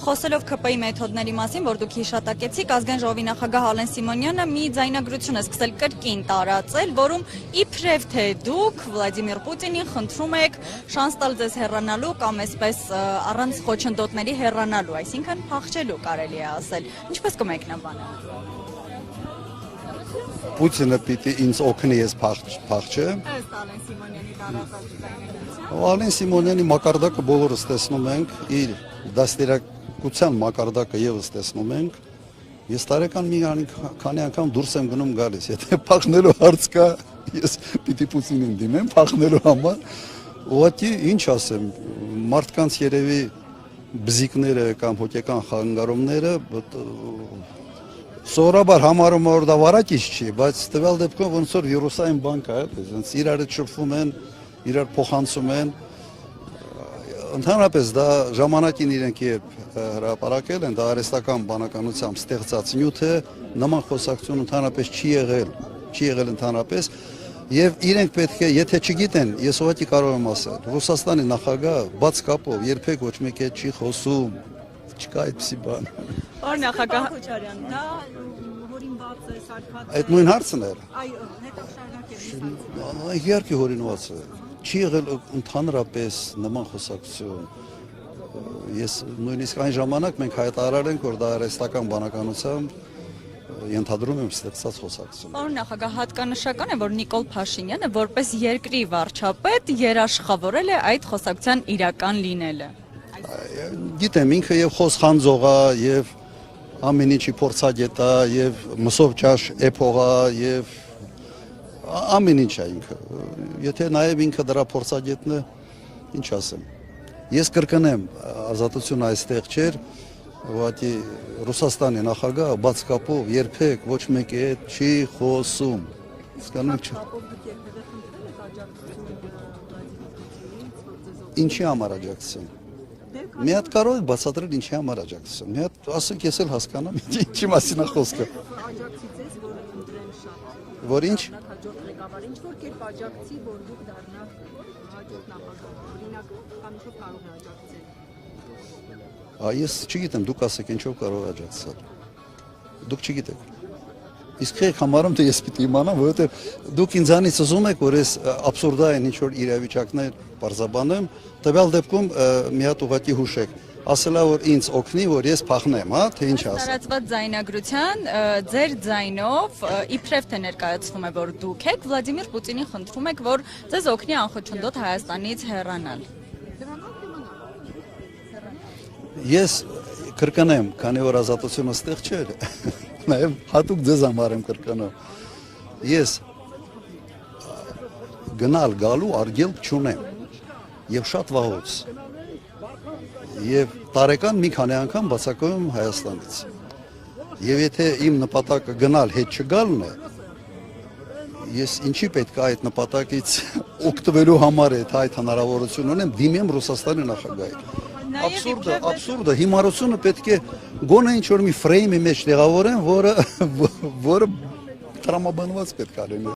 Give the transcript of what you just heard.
Խոսելով ՔՊ-ի մեթոդների մասին, որ դուք հիշատակեցիք, ազգային ժողովի նախագահ Ալեն Սիմոնյանը մի ձայնագրություն է սկսել կրկին տարածել, որում իբրև թե դուք Վլադիմիր Պուտինին խնդրում եք շանս տալ ձեզ հեռանալու կամ այսպես առանց խոչընդոտների հեռանալու, այսինքն փախչելու կարելի է ասել։ Ինչպես կմեկնաբանեք։ Պուտինը պիտի ինձ օգնի ես փախչեմ։ Ըստ Ալեն Սիմոնյանի տարածած ձայնագրության։ Ալեն Սիմոնյանի մակարդակը բոլորս տեսնում ենք, իր դաստիարակության մակարդակը եւս տեսնում ենք։ Ես տարեկան մի քանի անգամ դուրս եմ գնում գալիս, եթե փախնելու հարց կա, ես պիտի Պուտինին դիմեմ փախնելու համար։ Ուղղակի ինչ ասեմ, մարդկանց երևի բզիկները կամ հոգեկան խանգարումները սովորաբար համարում որ դա վարակիչ չի, բայց տվյալ դեպքում ոնց որ վիրուսային բան կա, այսինքն իրար շփվում են, իրար փոխանցում են։ Ընդհանրապես դա ժամանակին իրենք երբ հրապարակել են, դա արհեստական բանականությամբ ստեղծած նյութ է, նման խոսակցություն ընդհանրապես չի եղել ընդհանրապես, եւ իրենք պետք է, եթե չգիտեն, ես ուղղակի կարող եմ ասել, Ռուսաստանի նախագահ բաց կապով երբեք ոչ մեկ հետ չի խոսում, չկա այդպիսի բան։ Օր նախագահ Քոչարյան, դա հորինված է, սարքված է։ Այդ նույն հարցն էր։ Այո, հետո շարունակեմ։ Իհարկե հորինված է։ Չի եղել ընդհանրապես նման խոսակցություն։ Ես նույնիսկ այն ժամանակ մենք հայտարարել ենք, որ դա արհեստական բանականությամբ ենթադրում եմ ստեղծած խոսակցություն։ Պարոն նախագահ, հատկանշական է, որ Նիկոլ Փաշինյանը որպես երկրի վարչապետ երաշխավորել է այդ խոսակցության իրական լինելը։ Գիտեմ, ինքը եւ խոսխանձող է, եւ ամեն ինչի փորձագետ է, եւ մսով ճաշ էփող է, եւ ամեն ինչ է ինքը։ Եթե նաեւ ինքը դրա փորձագետն է, ինչ ասեմ։ Ես կրկնեմ, ազատությունը այստեղ չէր, ուղղակի Ռուսաստանի նախագահը բաց կապով երբեք ոչ մեկի հետ չի խոսում։ Իսկանում չէ։ Ինչի համար աջակցություն։ Մի հատ կարող եք բացատրել ինչի համար աջակցություն։ Մի հատ ասեք, ես էլ հասկանամ, ինչի մասին է խոսքը։ Աջակցիցես, որ ընտրեն շատ։ Որ ինչ։ Հաջորդ ղեկավար, ինչ որ կերպ աջակցի, որ դուք դառնաք հաջորդ նախագահ։ Օրինակ, քանիշով կարող է աջակցել։ Ես չգիտեմ, դուք ասեք ինչով կարող է աջակցել։ Դուք չգիտեք։ Իսկ եք համարում թե ես պիտի իմանամ, որովհետև դուք ինձանից ուզում եք, որ ես աբսուրդային ինչ որ իրավիճակներ բարձաբանեմ, տվյալ դեպքում մի հատ ուղղակի հուշեք։ Ասելա որ ինձ օգնի, որ ես փախնեմ, հա, թե ինչ ասեմ։ Տարածված ձայնագրության ձեր ձայնով իբրև թե ներկայացվում է, որ դուք եք Վլադիմիր Պուտինին խնդրում եք, որ ձեզ օգնի անխոչընդոտ Հայաստանից հեռանալ։ Ես կրկնեմ, քանի որ ազատությունը ստեղ չէր, նաև հատուկ ձեզ համար եմ կրկնում։ Ես գնալ գալու արգելք չունեմ եւ շատ վաղուց։ Եվ տարեկան մի քանի անգամ բացակայում Հայաստանից։ Եվ եթե իմ նպատակը գնալ հետ չգալն է, ես ինչի պետք է այդ նպատակից օգտվելու համար այդ հնարավորություն ունեմ դիմեմ Ռուսաստանի նախագահին։ Աբսուրդը, հիմարությունը պետք է գոնե ինչ որ մի ֆրեյմի մեջ տեղավորեն, որը տրամաբանված պետք է լինի։